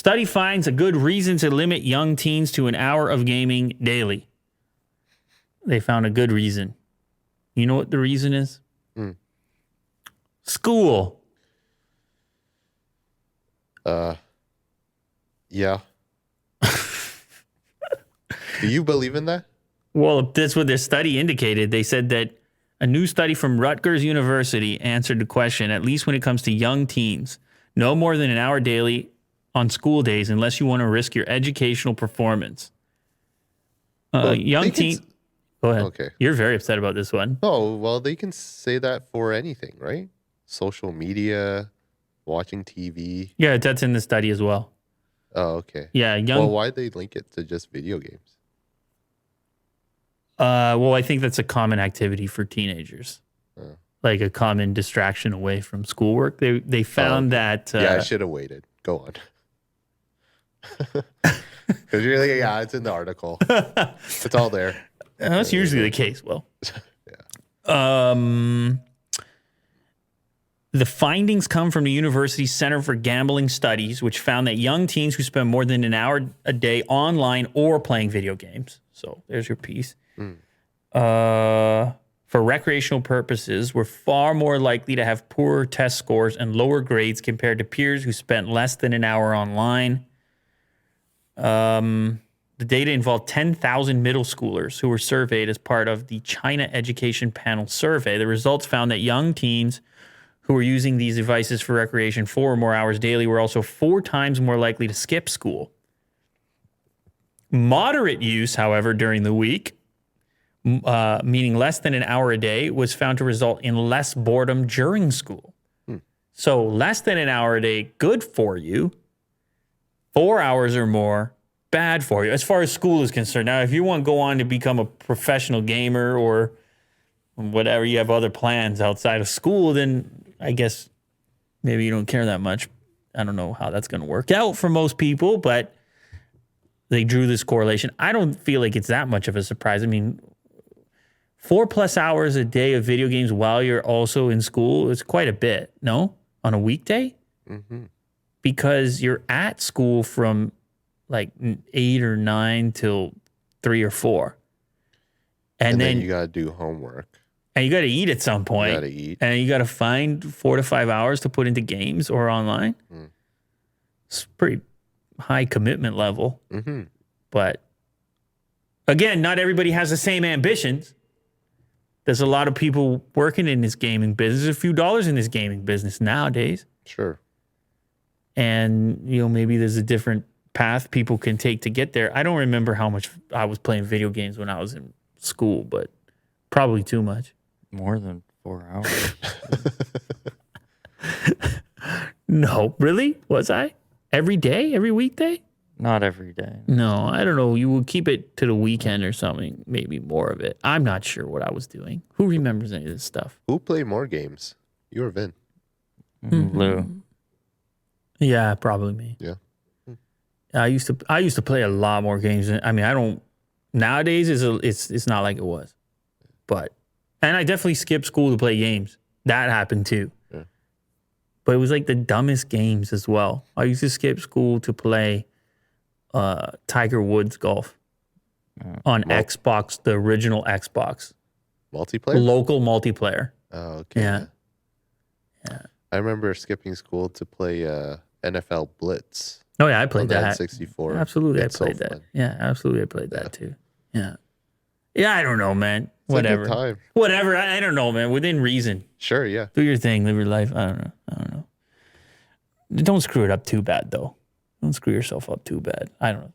Study finds a good reason to limit young teens to an hour of gaming daily. They found a good reason. You know what the reason is? School. Yeah. Do you believe in that? Well, that's what their study indicated. They said that a new study from Rutgers University answered the question, at least when it comes to young teens, no more than an hour daily on school days unless you want to risk your educational performance. Young teen. Go ahead. Okay. You're very upset about this one. Oh, well, they can say that for anything, right? Social media, watching TV. Yeah, that's in the study as well. Oh, okay. Yeah, Well, why'd they link it to just video games? Well, I think that's a common activity for teenagers, like a common distraction away from schoolwork. They found that. Yeah, I should have waited. Go on. Because you're like, yeah, it's in the article. It's all there. That's usually the case. Well, the findings come from the university's Center for Gambling Studies, which found that young teens who spend more than an hour a day online or playing video games. So there's your piece. For recreational purposes, were far more likely to have poorer test scores and lower grades compared to peers who spent less than an hour online. The data involved 10,000 middle schoolers who were surveyed as part of the China Education Panel survey. The results found that young teens who were using these devices for recreation 4 or more hours daily were also 4 times more likely to skip school. Moderate use, however, during the week, meaning less than an hour a day, was found to result in less boredom during school. So less than an hour a day, good for you. 4 hours or more, bad for you, as far as school is concerned. Now, if you want to go on to become a professional gamer or whatever, you have other plans outside of school, then I guess maybe you don't care that much. I don't know how that's going to work out for most people, but they drew this correlation. I don't feel like it's that much of a surprise. I mean, 4+ hours a day of video games while you're also in school is quite a bit, no? On a weekday? Because you're at school from like 8 or 9 till 3 or 4. And then you got to do homework. And you got to eat at some point. You got to eat. And you got to find 4 to 5 hours to put into games or online. It's pretty high commitment level. But again, not everybody has the same ambitions. There's a lot of people working in this gaming business. There's a few dollars in this gaming business nowadays. Sure. And, maybe there's a different path people can take to get there. I don't remember how much I was playing video games when I was in school, but probably too much. More than 4 hours. No, really? Was I? Every day? Every weekday? Not every day. No, I don't know. You would keep it to the weekend or something, maybe more of it. I'm not sure what I was doing. Who remembers any of this stuff? Who played more games? You or Vin? Lou. Yeah, probably me. Yeah. I used to play a lot more games. I mean, I don't nowadays it's not like it was. And I definitely skipped school to play games. That happened too. Yeah. But it was like the dumbest games as well. I used to skip school to play Tiger Woods golf on Xbox, the original Xbox. Multiplayer? Local multiplayer. Oh, okay. Yeah. I remember skipping school to play NFL Blitz. Oh, yeah, I played on that. 64. Absolutely, It's I played so that. fun. Yeah, absolutely, I played that too. Yeah. Yeah, I don't know, man. It's Whatever. a good time. Whatever. I don't know, man. Within reason. Sure, yeah. Do your thing. Live your life. I don't know. Don't screw it up too bad, though. Don't screw yourself up too bad. I don't know.